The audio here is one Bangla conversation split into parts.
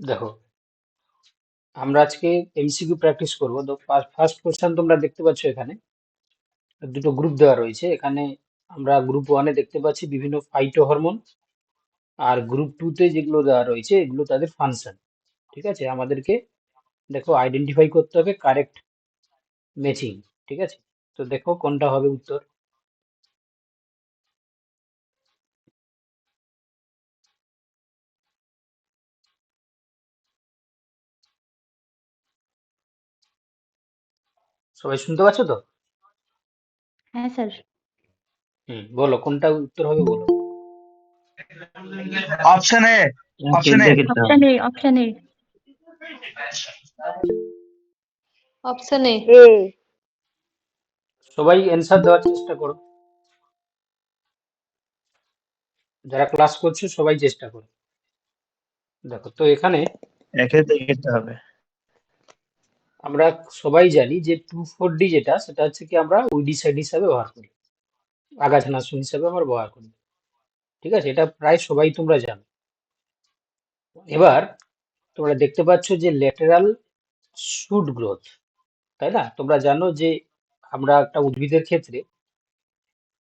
দেখো, আমরা আজকে এমসিকিউ প্র্যাকটিস করব। তো ফার্স্ট কোশ্চেন তোমরা দেখতে পাচ্ছ এখানে দুটো গ্রুপ দেওয়া রয়েছে। এখানে আমরা গ্রুপ ওয়ানে দেখতে পাচ্ছি বিভিন্ন ফাইটো হরমোন, আর গ্রুপ টু তে যেগুলো দেওয়া রয়েছে এগুলো তাদের ফাংশন। ঠিক আছে, আমাদেরকে দেখো আইডেন্টিফাই করতে হবে কারেক্ট ম্যাচিং। ঠিক আছে, তো দেখো কোনটা হবে উত্তর। সবাই শুনতে পাচ্ছ তো? হ্যাঁ স্যার। বলো কোনটা উত্তর হবে, বলো। Option A. অপশন এ। দেখে নিতে হবে। Option A. অপশন এ। সবাই অ্যান্সার দেওয়ার চেষ্টা করো, যারা ক্লাস করছো সবাই চেষ্টা করো। দেখো তো এখানে একে দেখতে হবে। আমরা সবাই জানি যে 2,4-D যেটা, সেটা হচ্ছে কি আমরা উইডিসাইড হিসাবে ব্যবহার করি, আগাছানাশক হিসাবে আমরা ব্যবহার করি। ঠিক আছে, এটা প্রায় সবাই তোমরা জানো। এবার তোমরা দেখতে পাচ্ছ যে ল্যাটেরাল শুট গ্রোথ, তাই না? তোমরা জানো যে আমরা একটা উদ্ভিদের ক্ষেত্রে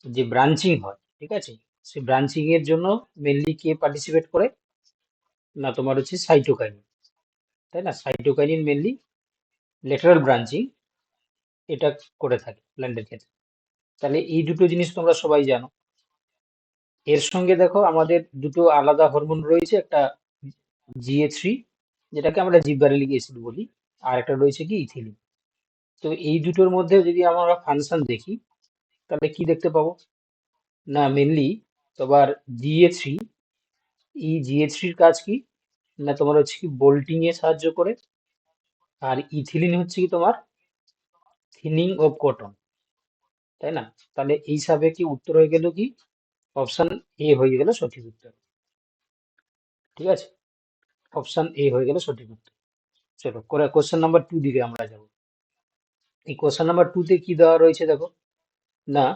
যে ব্রাঞ্চিং হয়, ঠিক আছে, সেই ব্রাঞ্চিং এর জন্য মেনলি কে পার্টিসিপেট করে? না, তোমার হচ্ছে সাইটোকাইনিন, তাই না? সাইটোকাইনিন মেনলি ল্যাটেরাল ব্রাঞ্চিং এটা করে থাকে প্ল্যান্টের ক্ষেত্রে। তাহলে এই দুটো জিনিস তোমরা সবাই জানো। এর সঙ্গে দেখো আমাদের দুটো আলাদা হরমোন রয়েছে, একটা GA3 যেটাকে আমরা জিব্বারেলিক অ্যাসিড বলি, আর একটা রয়েছে কি ইথিলিন। তো এই দুটোর মধ্যে যদি আমরা ফাংশন দেখি তাহলে কি দেখতে পাবো? না, মেনলি তোমার GA3, এই GA3-র কাজ কি? না তোমার হচ্ছে কি বোল্টিং এ সাহায্য করে, আর ইথিলিন হচ্ছে কি তোমার থিনিং অফ কটন, তাই না? তাহলে এই হিসাবে কি উত্তর হয়ে গেল কি অপশন এ হয়ে গেল সঠিক উত্তর। ঠিক আছে, অপশন এ হয়ে গেল সঠিক উত্তর। চলো করে কোশ্চেন নাম্বার 2 দিকে আমরা যাব। এই কোশ্চেন নাম্বার 2 তে কি দেওয়া রয়েছে দেখো। না,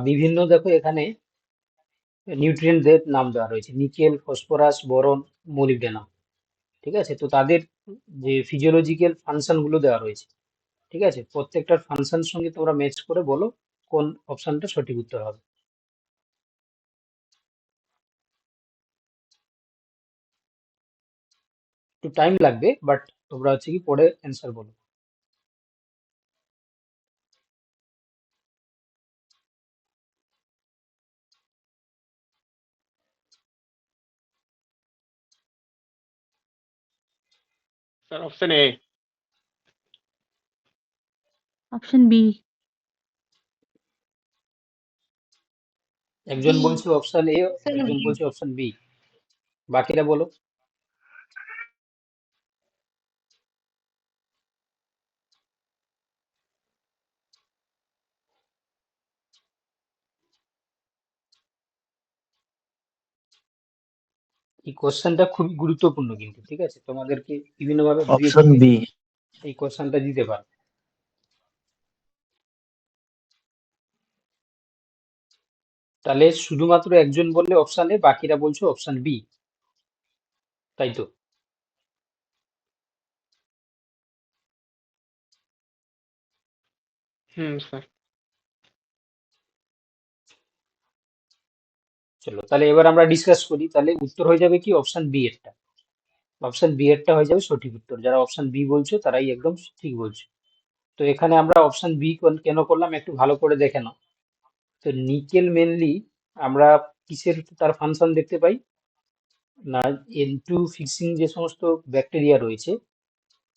বিভিন্ন দেখো এখানে নিউট্রিয়েন্টদের নাম দেওয়া রয়েছে, নিকেল, ফসফরাস, বোরন, মোলিবডেনাম। ঠিক আছে, তো তাদের যে ফিজিওলজিক্যাল ফাংশন গুলো দেওয়া রয়েছে। ঠিক আছে, প্রত্যেকটার ফাংশন সঙ্গে তোমরা ম্যাচ করে বলো কোন অপশনটা সঠিক উত্তর হবে। একটু টাইম লাগবে, বাট তোমরা হচ্ছে কি পরে অ্যান্সার বলো। Sir option A. Option B. একজন বি। বলছে অপশন এ, অপশন একজন বি। বলছে অপশন বি, বাকিরা বলো। এই কোশ্চেনটা খুবই গুরুত্বপূর্ণ কিন্তু, ঠিক আছে, তোমাদেরকে বিভিন্ন ভাবে ঘুরিয়ে অপশন ফিরিয়ে বি। এই কোশ্চেনটা দিতে পারে। তাহলে শুধুমাত্র একজন বললে অপশন এ, বাকিরা বলছো অপশন বি, তাই তো? স্যার। চলো তাহলে এবার আমরা ডিসকাস করি। তাহলে উত্তর হয়ে যাবে কি অপশন বি এরটা। অপশন বি এরটা হয়ে যাবে সঠিক উত্তর। যারা অপশন বি বলছো তারাই একদম ঠিক বলছো। তো এখানে আমরা অপশন বি কেন করলাম একটু ভালো করে দেখে নাও। তো নিকেল মেনলি আমরা কিসের তার ফাংশন দেখতে পাই? না, N2 ফিক্সিং যে সমস্ত ব্যাকটেরিয়া রয়েছে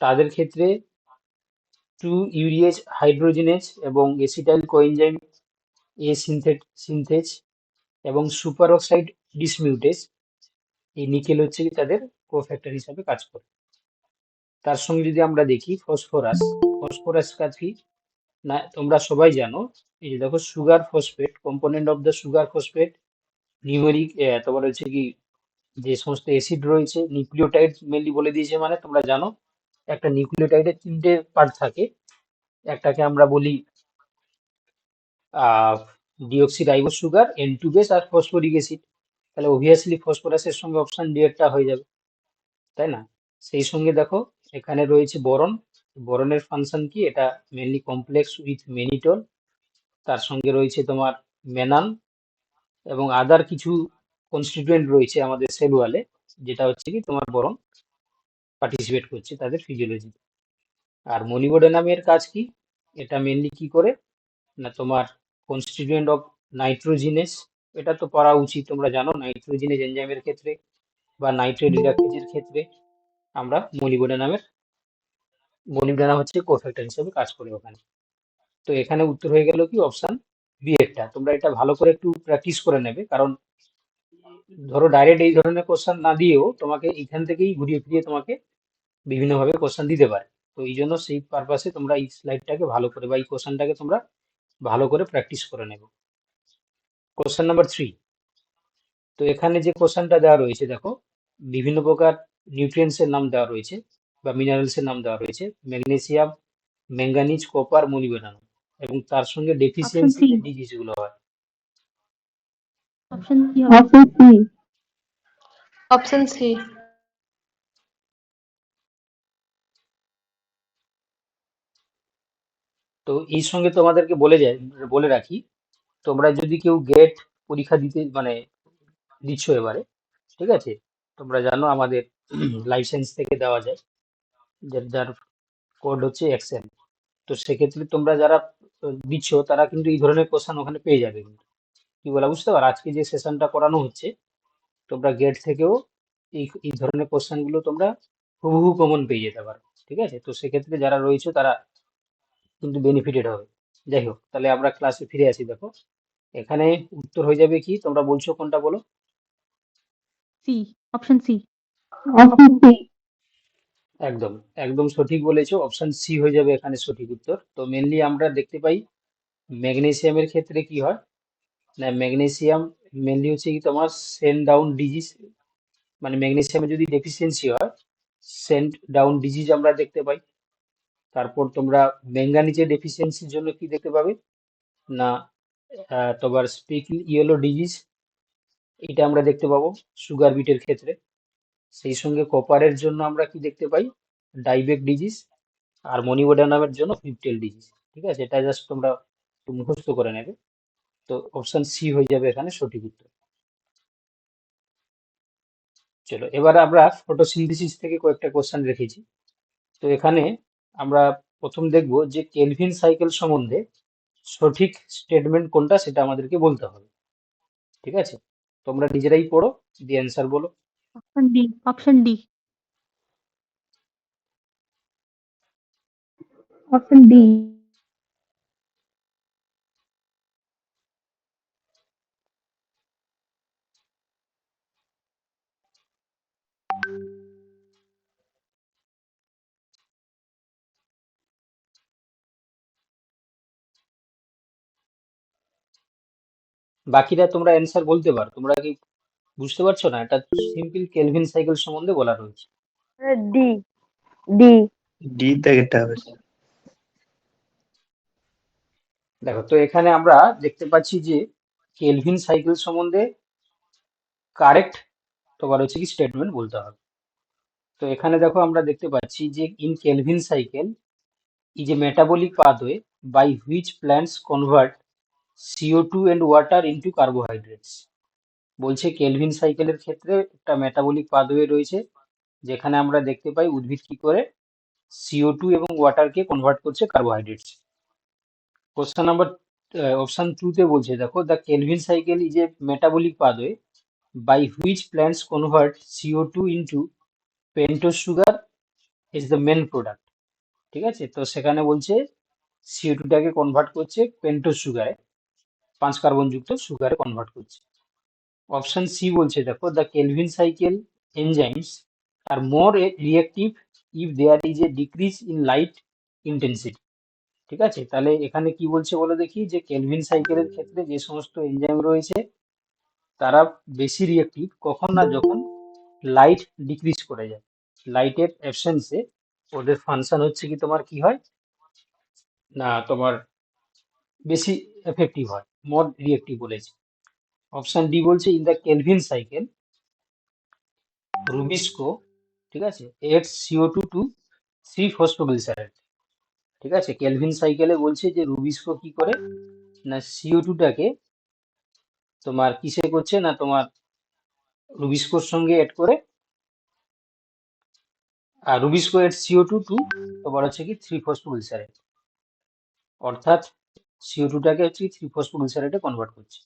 তাদের ক্ষেত্রে 2 ইউরিয়েজ হাইড্রোজেনেজ এবং এসিটাইল কোএনজাইম এ সিনথেজ এবং সুপার অক্সাইড ডিসমিউটেজ, এই নিকেল হচ্ছে কি তাদের কোফ্যাক্টর হিসাবে কাজ করে। তার সঙ্গে যদি আমরা দেখি ফসফরাস, ফসফরাস কাজ কি? না, তোমরা সবাই জানো, এই যে দেখো sugar phosphate, component of the sugar phosphate, numeric, তোমার হচ্ছে কি যে সমস্ত অ্যাসিড রয়েছে, নিউক্লিওটাইড মেনলি বলে দিয়েছে, মানে তোমরা জানো একটা নিউক্লিওটাইডের 3টে পার্ট থাকে। একটাকে আমরা বলি deoxyribose sugar, N2 base আর ফসফরিক অ্যাসিড। তাহলে অবভিয়াসলি ফসফরাসের সঙ্গে অপশন ডি এরটা হয়ে যাবে। তাই না? সেই সঙ্গে দেখো এখানে রয়েছে বোরন। বোরনের ফাংশন কি? এটা মেনলি কমপ্লেক্স উইথ মেনিটল। তার সঙ্গে রয়েছে তোমার মেনান এবং আদার কিছু কনস্টিটিউয়েন্ট রয়েছে আমাদের সেল ওয়ালে, যেটা হচ্ছে কি তোমার বোরন পার্টিসিপেট করছে তাদের ফিজিওলজি। আর মলিবডেনামের কাজ কি? এটা মেনলি কি করে না তোমার কনস্টিটিউয়েন্ট অফ নাইট্রোজিনেস। এটা তো পড়া উচিত, তোমরা জানো নাইট্রোজিনেস এনজাইমের ক্ষেত্রে বা নাইট্রেট রিডাকটেজের ক্ষেত্রে আমরা মলিবডেনাম হচ্ছে কোফ্যাক্টর হিসেবে কাজ করে ওখানে। তো এখানে উত্তর হয়ে গেল কি অপশন বি একটা। তোমরা এটা ভালো করে একটু প্র্যাকটিস করে নেবে, কারণ ধরো ডাইরেক্ট এই ধরনের কোশ্চেন না দিয়েও তোমাকে এখান থেকেই ঘুরিয়ে ফিরিয়ে তোমাকে বিভিন্নভাবে কোশ্চেন দিতে পারে। তো এই জন্য সেই পারপাসে তোমরা এই স্লাইডটাকে ভালো করে বা এই কোশ্চেনটাকে তোমরা ভালো করে প্র্যাকটিস করে নেবে। Question number 3। তো এখানে যে কোশ্চেনটা দেওয়া রয়েছে দেখো, বিভিন্ন প্রকার নিউট্রিয়েন্টস এর নাম দেওয়া রয়েছে বা মিনারেলস এর নাম দেওয়া রয়েছে, ম্যাগনেসিয়াম, ম্যাঙ্গানিজ, কপার, মোলিবডেনাম, এবং তার সঙ্গে অপশন ডেফিসিয়েন্সি সি। যে ডিজিজ গুলো হয়। অপশন সি হবে। Option C. তো এই সঙ্গে তোমাদেরকে বলে রাখি, তোমরা যদি কেউ গেট পরীক্ষা দিতে মানে দিচ্ছ এবারে, ঠিক আছে, তোমরা জানো আমাদের লাইফ সায়েন্স থেকে দেওয়া যায়, যার কোড হচ্ছে এক্সএল। তো সেক্ষেত্রে তোমরা যারা দিচ্ছ তারা কিন্তু এই ধরনের কোশ্চেন ওখানে পেয়ে যাবে কিন্তু। কি বলা বুঝতে পারো? আজকে যে সেশনটা করানো হচ্ছে, তোমরা গেট থেকেও এই ধরনের কোশ্চেন গুলো তোমরা হুবহু কমন পেয়ে যেতে পারো। ঠিক আছে, তো সেক্ষেত্রে যারা রয়েছে তারা কিন্তু বেনিফিটেড হবে। যাই হোক, তাহলে আমরা ক্লাসে ফিরে আসি। দেখো এখানে উত্তর হয়ে যাবে কি, তোমরা বলছো কোনটা বলো? সি। Option C. একদম একদম সঠিক বলেছো, অপশন সি হয়ে যাবে এখানে সঠিক উত্তর। তো মেনলি আমরা দেখতে পাই ম্যাগনেসিয়ামের ক্ষেত্রে কি হয় না, ম্যাগনেসিয়াম মেনলি হচ্ছে কি তোমার সেন্ট ডাউন ডিজিজ, মানে ম্যাগনেসিয়ামে যদি ডেফিসিয়েন্সি হয় সেন্ট ডাউন ডিজিজ আমরা দেখতে পাই। তারপর তোমরা ম্যাঙ্গানিজের ডেফিসিয়েন্সির জন্য কি দেখতে পাবে না, তোমার স্পিকল ইয়েলো ডিজিজ, এটা আমরা দেখতে পাবো সুগার বিটের ক্ষেত্রে। সেই সঙ্গে কপারের জন্য আমরা কি দেখতে পাই, ডাইবেক ডিজিজ। আর মনিবডেনামের জন্য ফিফটেল ডিজিজ। ঠিক আছে, এটা জাস্ট তোমরা একটু মুখস্থ করে নেবে। তো অপশন সি হয়ে যাবে এখানে সঠিক উত্তর। চলো এবার আমরা ফটোসিনথেসিস থেকে কয়েকটা কোশ্চেন রেখেছি। তো এখানে আমরা প্রথম দেখব যে কেলভিন সাইকেল সম্বন্ধে সঠিক স্টেটমেন্ট কোনটা সেটা আমাদেরকে বলতে হবে। ঠিক আছে, তোমরা নিজেরাই পড়ো, দিয়ে অ্যান্সার বলো। Option D. Option D. Option D. বাকিরা তোমরা অ্যান্সার বলতে পারো। তোমরা কি বুঝতে পারছো না? এটা সিম্পল কেলভিন সাইকেল সম্বন্ধে বলা রয়েছে। ডি। ডি। ডি থেকে হবে। দেখো তো এখানে আমরা দেখতে পাচ্ছি যে কেলভিন সাইকেল সম্বন্ধে কারেক্ট তোমার হচ্ছে কি স্টেটমেন্ট বলতে হবে। তো এখানে দেখো আমরা দেখতে পাচ্ছি যে in kelvin cycle is a metabolic pathway by which plants convert CO2 and water into carbohydrates। বলছে কেলভিন সাইকেলের ক্ষেত্রে একটা মেটাবলিক পাথওয়ে রয়েছে, যেখানে আমরা দেখতে পাই উদ্ভিদ কি করে CO2 এবং ওয়াটারকে কনভার্ট করছে কার্বোহাইড্রেটস। কোশ্চেন নাম্বার অপশন 2 তে বলছে দেখো the Calvin cycle is a metabolic pathway by which plants convert CO2 into pentose sugar is the main product. ঠিক আছে, তো সেখানে বলছে CO2টাকে কনভার্ট করছে পেন্টোজ সুগারে, 5 কার্বন যুক্ত সুগারে কনভার্ট করছে। অপশন সি বলছে দেখো the Calvin cycle enzymes are more reactive if there is a decrease in light intensity. ঠিক আছে, তাহলে এখানে কি বলছে বলে দেখি, যে কেলভিন সাইকেলের ক্ষেত্রে যে সমস্ত এনজাইম রয়েছে তারা বেশি রিঅ্যাক্টিভ কখন না, যখন লাইট ডিক্রিজ করে যায়। লাইটের অ্যাবসেন্সে ওদের ফাংশন হচ্ছে কি তোমার কি হয় না, তোমার বেশি এফেক্টিভ হয়, মোর রিঅ্যাক্টিভ বলেছে। অপশন ডি বলছে in the Calvin cycle rubisco ঠিক আছে, adds CO2 to 3-phosphoglycerate। ঠিক আছে, কেলভিন সাইকেলে বলছে যে রুবিস্কো কি করে না CO2টাকে তোমার কিসে করছে না তোমার রুবিস্কোর সঙ্গে এড করে, আর রুবিস্কো এড CO2 তোমার হচ্ছে কি 3-phosphoglycerate, অর্থাৎ CO2টাকে হচ্ছে 3-phosphoglycerate কনভার্ট করছে।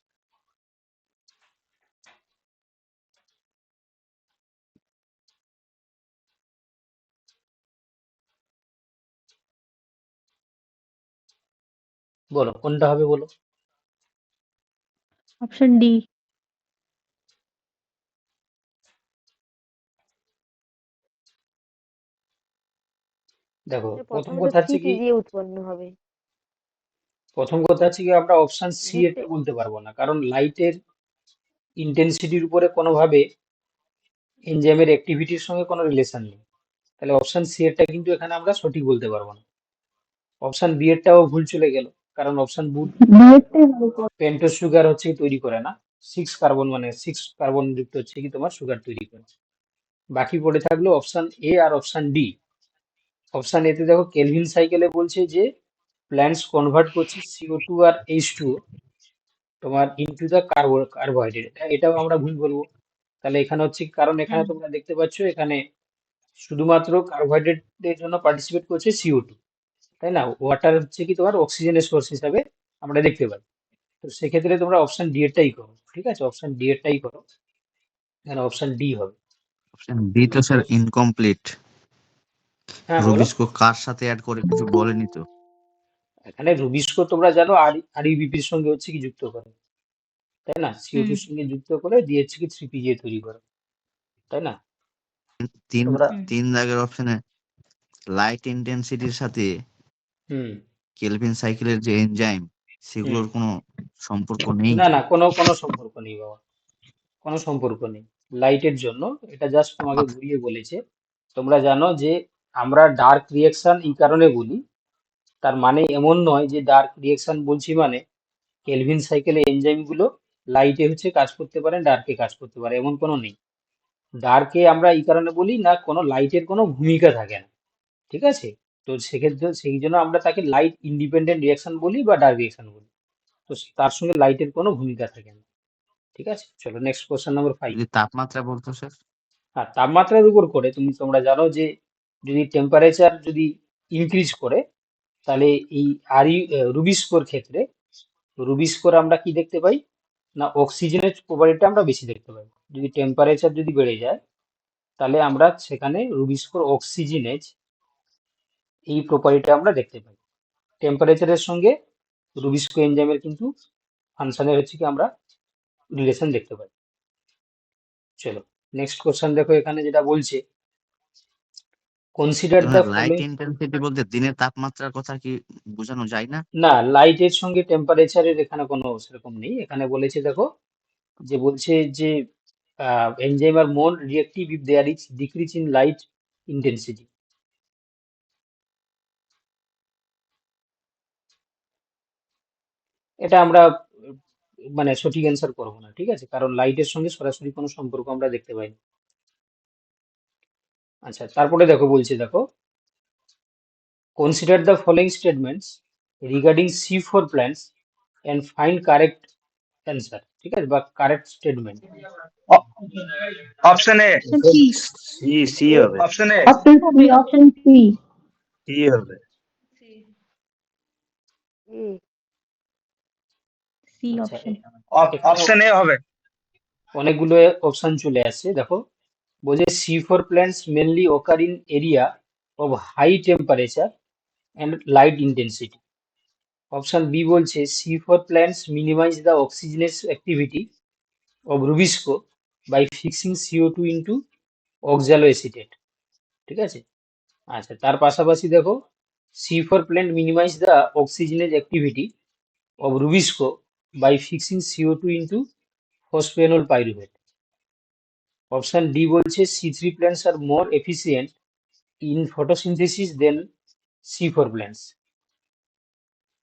বলো কোনটা হবে বলো। Option D. দেখো প্রথম প্রথমে তো কথা হচ্ছে কি, সিপি দিয়ে উৎপন্ন হবে। প্রথম কথা হচ্ছে কি আমরা অপশন সি বুঝতে একটা বলতে পারবো না, কারণ লাইটের ইন্টেন্সিটির উপরে কোনোভাবে এনজাইমের অ্যাক্টিভিটির সঙ্গে কোনো রিলেশন নেই, তাহলে অপশন সি এরটা কিন্তু এখানে আমরা সঠিক বলতে পারবো না। অপশন বি এরটাও ভুল চলে গেল, কারণ অপশন পেন্টোজ সুগার হচ্ছে কি তৈরি করে না, 6 কার্বন মানে 6 কার্বন যুক্ত হচ্ছে কি তোমার সুগার তৈরি করে। বাকি পড়ে থাকলো অপশন এ আর অপশন ডি। অপশন এতে দেখো কেলভিন সাইকেলে বলছে যে প্ল্যান্টস কনভার্ট করছে CO2 আর H2O তোমার ইনটু দ্য কার্বোহাইড্রেট, এটাও আমরা ভুল বলবো। তাহলে এখানে হচ্ছে কি, কারণ এখানে তোমরা দেখতে পাচ্ছ এখানে শুধুমাত্র কার্বোহাইড্রেটের জন্য পার্টিসিপেট করছে CO2, তাই না, ওয়াটার হচ্ছে কি তোমার অক্সিজেনের সোর্স হিসাবে আমরা দেখতে পাই। তো সেক্ষেত্রে তোমরা অপশন ডি এরটাই করো, ঠিক আছে, অপশন ডি এরটাই করো, এখানে অপশন ডি হবে। অপশন ডি তো স্যার ইনকমপ্লিট। হ্যাঁ বলো। রুবিস্কো কার সাথে অ্যাড করে কিছু বলেনি তো। এখানে রুবিস্কো তোমরা জানো আর ইউবিপির সঙ্গে হচ্ছে কি যুক্ত করে, তাই না, CO2 এর সঙ্গে যুক্ত করে দিয়ে হচ্ছে কি 3PGA তৈরি করে, তাই না। তিন তোমরা তিন দাগের অপশনে লাইট ইন্টেন্সিটির সাথে হুম কেলভিন সাইকেলের যে এনজাইম হুম সেগুলোর কোনো সম্পর্ক নেই। না না, কোনো কোনো সম্পর্ক নেই বাবা, কোনো সম্পর্ক নেই লাইটের জন্য, এটা জাস্ট তোমাকে মাথা- ঘুরিয়ে বলেছে। তোমরা জানো যে আমরা ডার্ক রিয়েকশন এই কারণে বলি, তার মানে এমন নয় যে ডার্ক রিয়েকশন বলছি মানে কেলভিন সাইকেলে এনজাইম গুলো লাইটে হচ্ছে কাজ করতে পারে, ডার্কে কাজ করতে পারে, এমন কোনো নেই। ডার্কে আমরা এই কারণে বলি না কোনো লাইটের কোনো ভূমিকা থাকে না, ঠিক আছে। তো সেক্ষেত্রে সেই জন্য আমরা তাকে লাইট ইন্ডিপেন্ডেন্ট রিয়াকশন বলি বা ডার্ক রিয়াকশন বলি, তো তার সঙ্গে লাইটের কোনো ভূমিকা থাকে না। ঠিক আছে, চলো নেক্সট কোশ্চেন নাম্বার 5। যদি তাপমাত্রা বলতো স্যার। হ্যাঁ, তাপমাত্রার উপর করে তোমরা জানো যে যদি টেম্পারেচার যদি ইনক্রিজ করে, তাহলে এই রুবিস্কোর ক্ষেত্রে রুবিস্কোর আমরা কি দেখতে পাই না অক্সিজেনের প্রপার্টিটা আমরা বেশি দেখতে পাই। যদি টেম্পারেচার যদি বেড়ে যায় তাহলে আমরা সেখানে রুবিস্কোর অক্সিজেনেজ এই প্রপার্টিটা আমরা দেখতে পাই। টেম্পারেচারের সঙ্গে রুবিস্কো এনজাইমের কিন্তু ফাংশনের হচ্ছে কি আমরা রিলেশন দেখতে পাই। চলো নেক্সট কোশ্চেন দেখো, এখানে যেটা বলছে consider the light following. Intensity বলতে দিনের তাপমাত্রার কথা কি বোঝানো যায় না? না, লাইটের সঙ্গে টেম্পারেচারের এখানে কোনো সেরকম নেই, এখানে বলেছে দেখো যে বলছে যে enzyme are more reactive if there is decrease in light intensity. এটা আমরা মানে সঠিক অ্যান্সার করবো না, ঠিক আছে, কারণ লাইটের সঙ্গে সরাসরি কোনো সম্পর্ক আমরা দেখতে পাই না। আচ্ছা তারপরে দেখো বলছে দেখো consider the following statements regarding C4 plants and find correct answer, ঠিক আছে, বা correct statement. Option A, option C. C C হবে, option A, option C. Option C. C হবে। এ, সি আচ্ছা অপশন। এখানে অপশন এ হবে। অনেকগুলো অপশন চলে আসছে দেখো, বলছে C4 plants mainly occur in area of high temperature and light intensity. Option B বলছে C4 plants minimize the oxygenous activity of rubisco by fixing CO2 into oxaloacetate, ঠিক আছে। আচ্ছা তার পাশাপাশি দেখো C4 plant minimize the oxygenous activity of rubisco by fixing CO2 into phosphenol pyruvate. Option D বলছে C3 plants are more efficient in photosynthesis than C4 plants.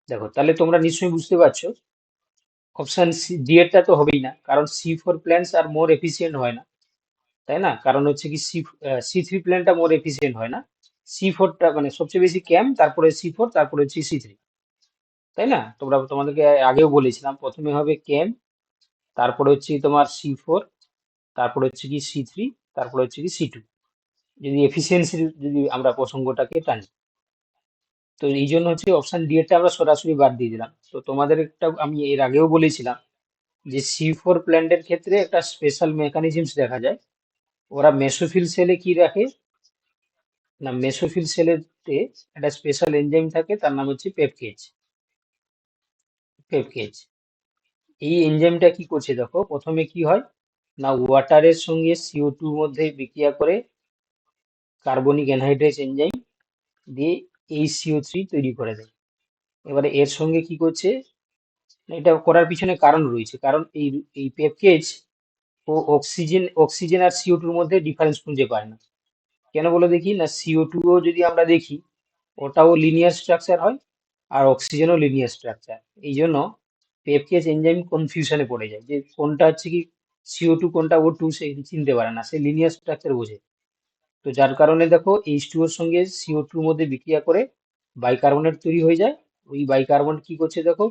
দেখো তাহলে তোমরা নিশ্চয়ই বুঝতে পারছো অপশন ডি এরটা তো হবেই না, কারণ C4 plants আর মোর এফিসিয়েন্ট হয় না, তাই না? কারণ হচ্ছে কি C3 প্ল্যানটা মোর এফিসিয়েন্ট হয় না, C4টা মানে সবচেয়ে বেশি ক্যাম, তারপরে C4, তারপরে হচ্ছে C3, তাই না? তোমাদেরকে আগেও বলেছিলাম প্রথমে হবে ক্যাম, তারপরে হচ্ছে কি তোমার C4, তারপরে হচ্ছে কি C3, তারপরে হচ্ছে কি C2, যদি এফিসিয়েন্সির যদি আমরা প্রসঙ্গটাকে টানি। তো এই জন্য হচ্ছে অপশন ডি এরটা আমরা সরাসরি বাদ দিয়ে দিলাম। তো তোমাদের একটা আমি এর আগেও বলেছিলাম যে C4 প্ল্যান্টের ক্ষেত্রে একটা স্পেশাল মেকানিজমস দেখা যায়। ওরা মেসোফিল সেলে কি রাখে না, মেসোফিল সেলেতে একটা স্পেশাল এনজাইম থাকে, তার নাম হচ্ছে পেপকেজ। এই এনজাইমটা কি করছে দেখো, প্রথমে কি হয় না, ওয়াটারের সঙ্গে CO2 মধ্যে বিক্রিয়া করে কার্বনিক অ্যানহাইড্রেস এনজাইম দিয়ে HCO3 তৈরি করে দেয়। এবারে এর সঙ্গে কি করছে, এটা করার পিছনে কারণ রয়েছে, কারণ এই এই পেপকেজ ও অক্সিজেন আর CO2-র মধ্যে ডিফারেন্স খুঁজে পায় না। কেন বলে দেখি না, CO2 ও যদি আমরা দেখি ওটাও লিনিয়ার স্ট্রাকচার হয়, আর অক্সিজেনও লিনিয়ার স্ট্রাকচার। এই জন্য পেপকেজ এনজাইম কনফিউশনে পড়ে যায় যে কোনটা হচ্ছে কি CO2, কোনটা O2, সে চিনতে পারে না, সে লিনিয়ার স্ট্রাকচার বোঝে। তো যার কারণে দেখো H2O এর সঙ্গে CO2-র মধ্যে বিক্রিয়া করে বাইকার্বনেট তৈরি হয়ে যায়। ওই বাইকার্বনেট কি করছে দেখো,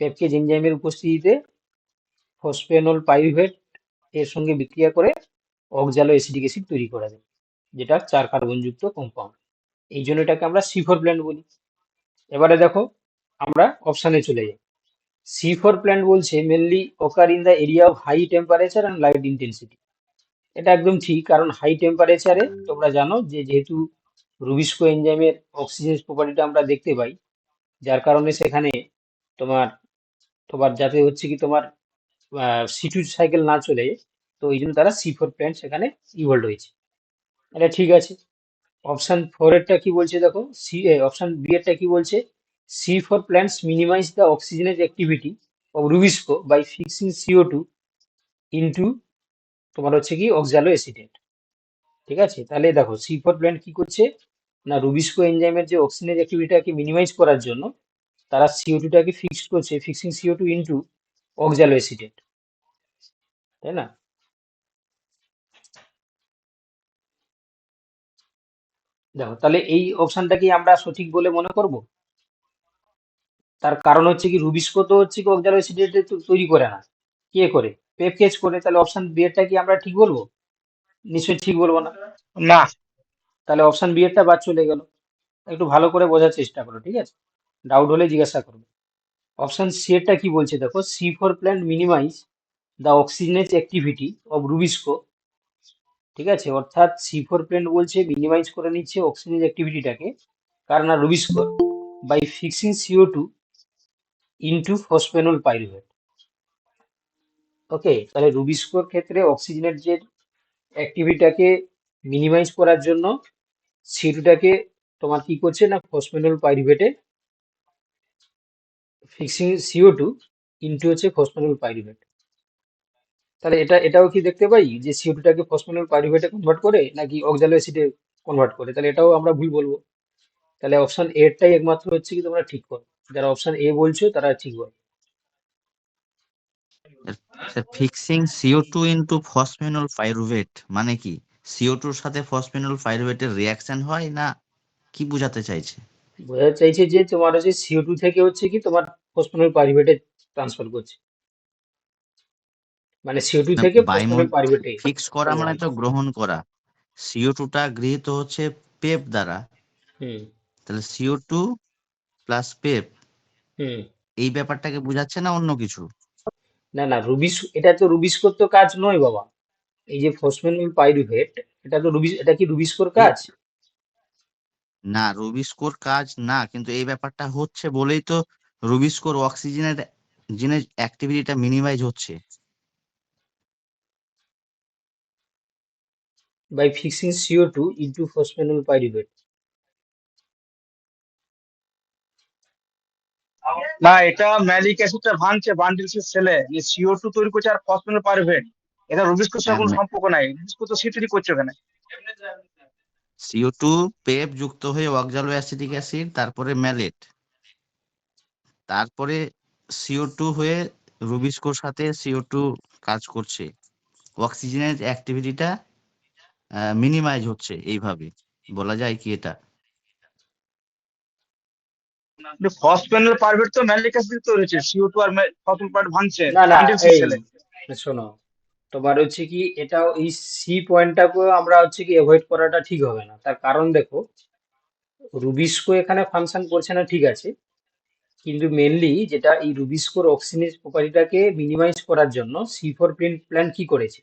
পেপকেজ এনজাইমের উপস্থিতিতে ফসফেনল পাইরুভেট এর সঙ্গে বিক্রিয়া করে অক্সালো অ্যাসিটিক অ্যাসিড তৈরি করে দেয়, যেটা 4 কার্বনযুক্ত কম্পাউন্ড। এই জন্য এটাকে আমরা C4 প্ল্যান্ট বলি। এবারে দেখো আমরা অপশানে চলে যাই। C4 প্ল্যান্ট বলছে mainly occur in the area of high temperature and light intensity. এটা একদম ঠিক, কারণ হাই টেম্পারেচারে তোমরা জানো যে যেহেতু রুবিস্কো এনজাইমের অক্সিজেন প্রপার্টিটা আমরা দেখতে পাই, যার কারণে সেখানে তোমার তোমার যাতে হচ্ছে কি তোমার C2 সাইকেল না চলে, তো এই জন্য তারা C4 প্ল্যান্ট সেখানে ইভলভ হয়েছে। এটা ঠিক আছে। অপশন 4 এরটা কি বলছে দেখো, অপশন বি এরটা কি বলছে, C4 plants minimize the oxygenation activity of Rubisco by fixing CO2 into তোমার হচ্ছে কি অক্সালো অ্যাসিটেট। ঠিক আছে, তাহলে দেখো C4 প্ল্যান্ট কি করছে না, রুবিস্কো এনজাইমের যে অক্সিজেনের অ্যাক্টিভিটিটাকে মিনিমাইজ করার জন্য তারা CO2টাকে ফিক্সড করছে, ফিক্সিং CO2 ইনটু অক্সালো অ্যাসিটেট, তাই না? দেখো তাহলে এই অপশনটা কি আমরা সঠিক বলে মনে করব? তার কারণ হচ্ছে কি রুবিস্কো তো হচ্ছে কি অক্সালো অ্যাসিটেট তৈরি করে না, কে করে, পেপকেজ করে। তাহলে অপশন বি এরটা কি আমরা ঠিক বলবো? নিশ্চয়ই ঠিক বলবো না। না। তাহলে অপশন বি এরটা বাদ চলে গেল। একটু ভালো করে বোঝার চেষ্টা করো, ঠিক আছে? ডাউট হলে জিজ্ঞাসা করবে। অপশন সি এরটা কি বলছে দেখো, C4 plant minimize the oxygenase activity of RuBisCO. ঠিক আছে, অর্থাৎ C4 প্ল্যান্ট বলছে মিনিমাইজ করে নিচ্ছে অক্সিজেন অ্যাক্টিভিটিটাকে, কারণ আর rubisco by fixing CO2 into phosphoenol pyruvate. Okay, তাহলে রুবিস্কোর ক্ষেত্রে অক্সিজেনের যে অ্যাক্টিভিটিটাকে মিনিমাইজ করার জন্য CO2টাকে তোমার কি করছে না, ফসফেনল পাইরুভেটে ফিক্সিং CO2 ইনটু হচ্ছে ফসফেনল পাইরুভেট। তাহলে এটাও কি দেখতে পাই যে CO2টাকে ফসফেনল পাইরুভেটে কনভার্ট করে নাকি অক্সালো অ্যাসিডে কনভার্ট করে, তাহলে এটাও আমরা ভুল বলবো। তাহলে অপশন এটাই একমাত্র হচ্ছে কি তোমরা ঠিক করো, যারা অপশন এ বলছো তারা ঠিক বলো। Fixing CO2 into phosphoenol pyruvate মানে কি? CO2 এর সাথে ফসফেনল পাইরুভেটের রিঅ্যাকশন হয় না, কি বোঝাতে চাইছে? বোঝাতে চাইছে যে তোমার হচ্ছে CO2 থেকে হচ্ছে কি তোমার ফসফেনল পাইরুভেটে ট্রান্সফার করছে, মানে CO2 না, থেকে ফসফেনল বায়ুমণ্ডল পাইরুভেটে ফিক্স করা মানে কনভার্ট। তো গ্রহণ করা। CO2টা গৃহীত হচ্ছে পেপ দ্বারা, হুম তাহলে CO2 প্লাস পেপ হুম। এই ব্যাপারটাকে বোঝাচ্ছে না অন্য কিছু? না না, এটা তো রুবিস্কোর তো কাজ নয় বাবা। এই যে ফসফেনল পাইরুভেট, এটা কি রুবিস্কোর এই কাজ? না, রুবিস্কোর কাজ না, কিন্তু এই ব্যাপারটা হচ্ছে বলেই তো রুবিস্কোর অক্সিজেনের জিনের অ্যাক্টিভিটিটা মিনিমাইজ হচ্ছে। By fixing CO2 into phosphoenol pyruvate. না, এটা ম্যালিক অ্যাসিডটা ভাঙছে বান্ডিলসের সেলে, যে CO2 তৈরি করছে আর ফসফেনল পারভেট। এটা রুবিস্কোর সঙ্গে কোনো সম্পর্ক নাই, রুবিস্কো তো C3 করছে ওখানে। CO2 পেপ যুক্ত হয়ে অক্সালো অ্যাসিটিক অ্যাসিড, তারপরে ম্যালেট, তারপরে CO2 হয়ে রুবিস্কোর সাথে CO2 কাজ করছে। অক্সিজেনের অ্যাক্টিভিটিটা মিনিমাইজ হচ্ছে, এইভাবে বলা যায় কি এটা? ফসফেনল পারভেট তো ম্যালিক অ্যাসিড তৈরি হচ্ছে, CO2 আর ফসফেট পারভেট ভাঙছে না না, বান্ডিল সি এই সেলে। শোনো, তোমার হচ্ছে কি এটাও এই সি পয়েন্টটাকেও আমরা হচ্ছে কি অ্যাভয়েড করাটা ঠিক হবে না। তার কারণ দেখো, রুবিস্কো এখানে ফাংশন করছে না ঠিক আছে, কিন্তু মেনলি যেটা এই রুবিস্কোর অক্সিজেন প্রপার্টিটাকে মিনিমাইজ করার জন্য C4 প্ল্যান্ট কি করেছে,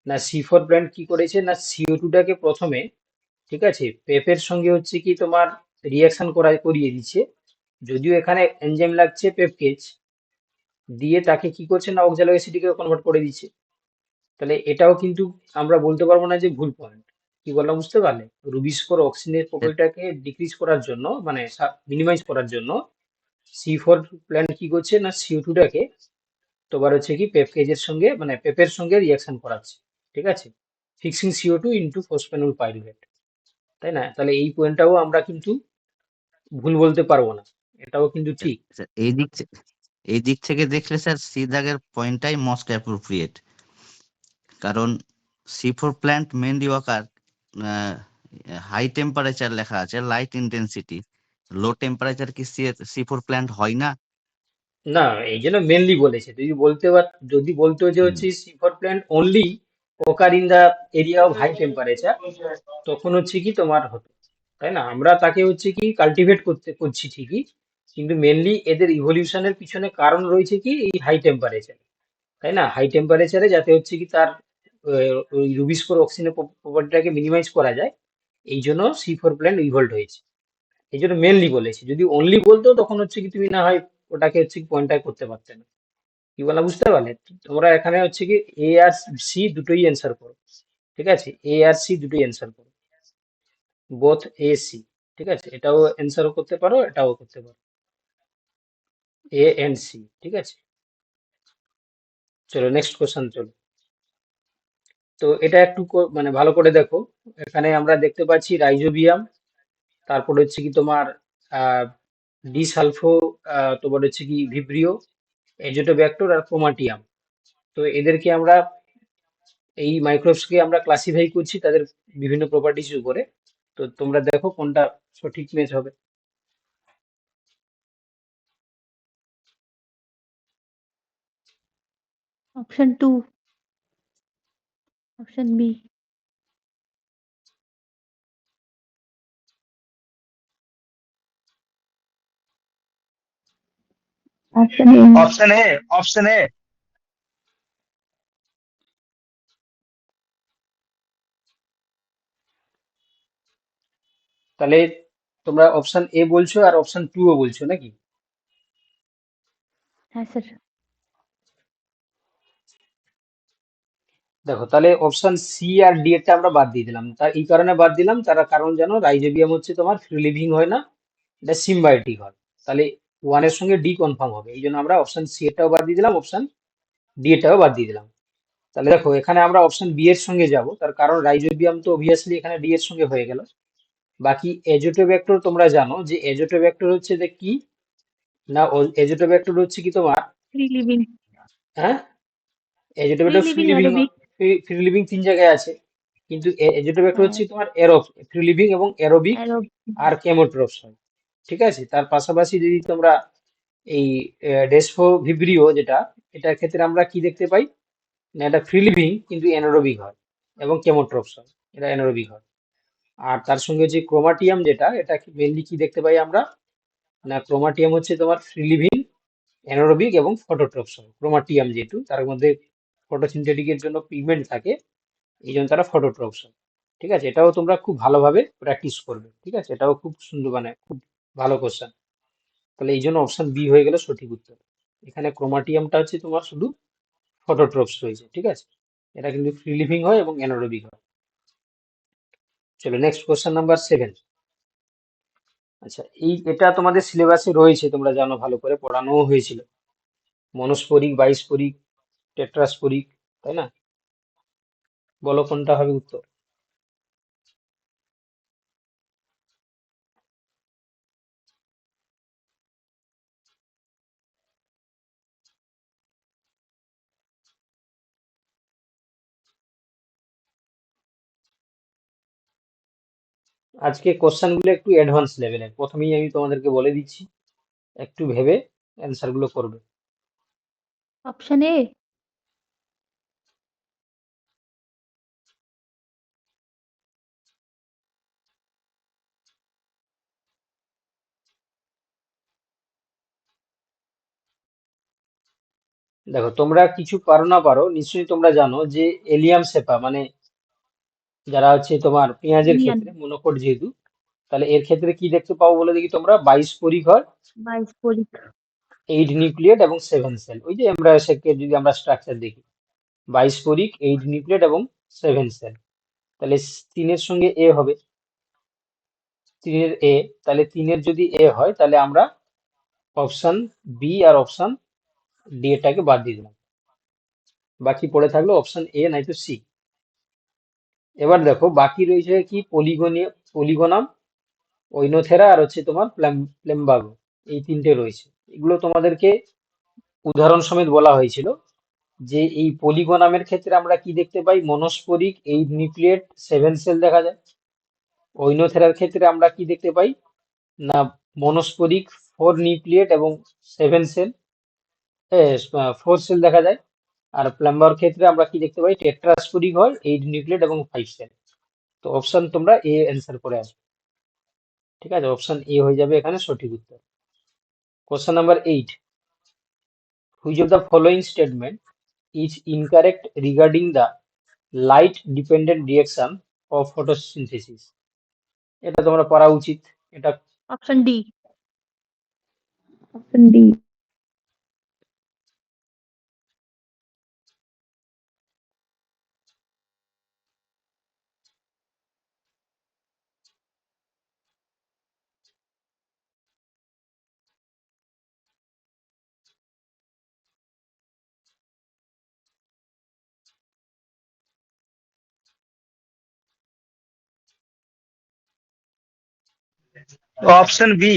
না C4 প্ল্যান্ট কি করেছে না CO2টাকে প্রথমে, ঠিক আছে, পেপের সঙ্গে হচ্ছে কি তোমার রিয়াকশন করিয়ে দিচ্ছে, যদিও এখানে এনজাইম লাগছে পেপকেজ, দিয়ে তাকে কি করছে না অক্সালিক অ্যাসিডকে কনভার্ট করে দিচ্ছে। তাহলে এটাও কিন্তু আমরা বলতে পারবো না যে ভুল পয়েন্ট। কি বললাম বুঝতে পারলে? রুবিস্কোর অক্সিজেনের প্রপার্টিটাকে ডিক্রিজ করার জন্য, মানে মিনিমাইজ করার জন্য C4 প্ল্যান্ট কি করছে না CO2টাকে তোমার হচ্ছে কি পেপকেজের সঙ্গে, মানে পেপের সঙ্গে রিয়াকশন করাচ্ছে, ঠিক আছে, fixing CO2 into phosphoenol pyruvate, তাই না? তাহলে এই পয়েন্টটাও আমরা কিন্তু ভুল বলতে পারবো না, এটাও কিন্তু ঠিক। স্যার, এই দিক থেকে দেখলে স্যার সি দাগের পয়েন্টটাই মোস্ট অ্যাপ্রোপ্রিয়েট, কারণ C4 plant mainly occur high temperature লেখা আছে, লাইট ইন্টেন্সিটি, লো টেম্পারেচার কি C4 প্ল্যান্ট হয় না? না, এই জন্য মেনলি বলেছে, যদি বলতো যে হুম। হচ্ছে C4 plant only occur in the area of high temperature, তখন হচ্ছে কি তোমার হতো, তাই না? আমরা তাকে হচ্ছে কি কাল্টিভেট করছি ঠিকই, কিন্তু মেনলি এদের ইভলিউশনের পিছনে কারণ রয়েছে কি এই হাই টেম্পারেচার, তাই না? হাই টেম্পারেচারে যাতে হচ্ছে কি তার ওই রুবিস্কোর অক্সিজেনের প্রপার্টিটাকে মিনিমাইজ করা যায়, এই জন্য C4 প্ল্যান্ট ইভলভ হয়েছে, এই জন্য মেনলি বলেছি। যদি অনলি বলতো তখন হচ্ছে কি তুমি না হয় ওটাকে হচ্ছে কি পয়েন্টটা করতে পারতে না। কি বলা বুঝতে পারলে? তোমরা এখানে হচ্ছে কি এ আর সি দুটোই অ্যান্সার করো, ঠিক আছে, এ আর সি দুটোই অ্যান্সার করো, বোথ এ সি, ঠিক আছে, এটাও অ্যান্সারও করতে পারো, এটাও করতে পারো, এ এন্ড সি, ঠিক আছে। চলো নেক্সট কোশ্চেন চলো। তো এটা একটু মানে ভালো করে দেখো, এখানে আমরা দেখতে পাচ্ছি রাইজোবিয়াম, তারপর হচ্ছে কি তোমার আহ ডিসালফো, তোমার হচ্ছে কি ভিব্রিও, এজোটোব্যাক্টর আর ক্রোমাটিয়াম। তো এদেরকে আমরা এই মাইক্রোবসকে আমরা ক্লাসিফাই করছি তাদের বিভিন্ন প্রপার্টিজ উপরে। তো তোমরা দেখো কোনটা সঠিক ম্যাচ হবে। Option 2, option B. Option A. Option A, option A. তাহলে তোমরা অপশন এ বলছো আর অপশন টু ও বলছো নাকি? হ্যাঁ স্যার। দেখো তাহলে অপশন সি আর ডি এরটা আমরা বাদ দিয়ে দিলাম, তার এই কারণে বাদ দিলাম, তার কারণ জানো রাইজোবিয়াম হচ্ছে তোমার ফ্রি লিভিং হয় না, এটা সিম্বায়োটিক হয়। তাহলে ওয়ানের সঙ্গে ডি কনফার্ম হবে, এই জন্য আমরা অপশন সি এরটাও বাদ দিয়ে দিলাম, অপশন ডি এরটাও বাদ দিয়ে দিলাম। তাহলে দেখো এখানে আমরা অপশন বি এর সঙ্গে যাব, তার কারণ রাইজোবিয়াম তো অবভিয়াসলি এখানে ডি এর সঙ্গে হয়ে গেল। বাকি এজোটোব্যাক্টর তোমরা জানো যে এজোটোব্যাক্টর হচ্ছে যে কি, না এজোটোব্যাক্টর হচ্ছে কি তোমার, ফ্রি লিভিং। হ্যাঁ, free azotobacter free living living, aerobic. Free living তিন জায়গায় আছে, কিন্তু এজোটোব্যাক্টর হ্যাঁ, হচ্ছে তোমার এরোব, ফ্রি লিভিং এবং অ্যারোবিক অ্যারোবিক। আর কেমোট্রপস হয়, ঠিক আছে। তার পাশাপাশি যদি তোমরা এই ডেসফো ভিব্রিও যেটা, এটার ক্ষেত্রে আমরা কি দেখতে পাই, না এটা ফ্রি লিভিং কিন্তু অ্যানারোবিক হয় এবং কেমোট্রপস হয়, এটা অ্যানারোবিক হয়। আর তার সঙ্গে যে ক্রোমাটিয়াম যেটা, এটা মেনলি কি দেখতে পাই আমরা, না ক্রোমাটিয়াম হচ্ছে তোমার ফ্রি লিভিং অ্যানারোবিক এবং ফটোট্রপস হয়। ক্রোমাটিয়াম যেহেতু তার মধ্যে ফটোসিনথেটিকের জন্য পিগমেন্ট থাকে, এই জন্য তারা ফটোট্রপস হয়, ঠিক আছে। এটাও তোমরা খুব ভালোভাবে প্র্যাকটিস করবে, ঠিক আছে, এটাও খুব সুন্দর, মানে খুব ভালো কোশ্চেন। তাহলে এই জন্য অপশন বি হয়ে গেল সঠিক উত্তর। এখানে ক্রোমাটিয়ামটা হচ্ছে তোমার শুধু ফটোট্রপস রয়েছে, ঠিক আছে, এটা কিন্তু ফ্রি লিভিং হয় এবং অ্যানারোবিক হয়। চলো নেক্সট কোশ্চেন নাম্বার 7। আচ্ছা, এটা তোমাদের সিলেবাসে রয়েছে, তোমরা জানো, ভালো করে পড়ানোও হয়েছিল, মনস্পরিক, বাইস্পরিক, টেট্রাস্পরিক, তাই না? বলো কোনটা হবে উত্তর। আজকে কোশ্চেন গুলো একটু অ্যাডভান্স লেভেলের, প্রথমেই আমি তোমাদেরকে বলে দিচ্ছি, একটু ভেবে অ্যান্সার গুলো করবে। Option A. দেখো, তোমরা কিছু পারো না পারো, নিশ্চয়ই তোমরা জানো যে এলিয়াম সেপা মানে যারা হচ্ছে তোমার পেঁয়াজের ইন্ডিয়ান ক্ষেত্রে মনোকোট যেহেতু, তাহলে এর ক্ষেত্রে কি দেখতে পাবো বলে দেখি তোমরা, 22 পরিঘর, 22 পরিখ। 8 নিউক্লিয়েট এবং 7 সেল। ওই যে আমরা সেকে যদি আমরা স্ট্রাকচার দেখি, 22 পরিখ, 8 নিউক্লিয়েট এবং 7 সেল, তাহলে 3-এর সঙ্গে এ হবে, 3-এর এ, তাহলে 3-এর যদি এ হয় তাহলে আমরা অপশন বি আর অপশন ডি এটাকে বাদ দিয়ে দিলাম, বাকি পড়ে থাকলো অপশন এ নয়তো সি। এবার দেখো বাকি রয়েছে কি, পলিগোনাম, ওইনোথেরা আর হচ্ছে তোমার প্লেম্বাগো, এই তিনটে রয়েছে। এগুলো তোমাদেরকে উদাহরণ সমেত বলা হয়েছিল যে এই পলিগোনামের ক্ষেত্রে আমরা কি দেখতে পাই, মনোস্পোরিক 8 নিউক্লিয়েট 7 সেল দেখা যায়। ওইনোথেরার ক্ষেত্রে আমরা কি দেখতে পাই না, মনোস্পোরিক 4 নিউক্লিয়েট এবং 7 সেল, 4 সেল দেখা যায়। আর প্লাম্বার ক্ষেত্রে আমরা কি দেখতে পাই, টেট্রাস্পোরিক হয়, 8 নিউক্লিয়েট এবং 5 সেল। তো অপশন তোমরা এ অ্যান্সার করে আসবে, ঠিক আছে, অপশন এ হয়ে যাবে এখানে সঠিক উত্তর। Question number 8, which of the following statement is incorrect regarding the light dependent reaction of photosynthesis? এটা তোমরা পড়া উচিত। এটা option D. Option D. Option B.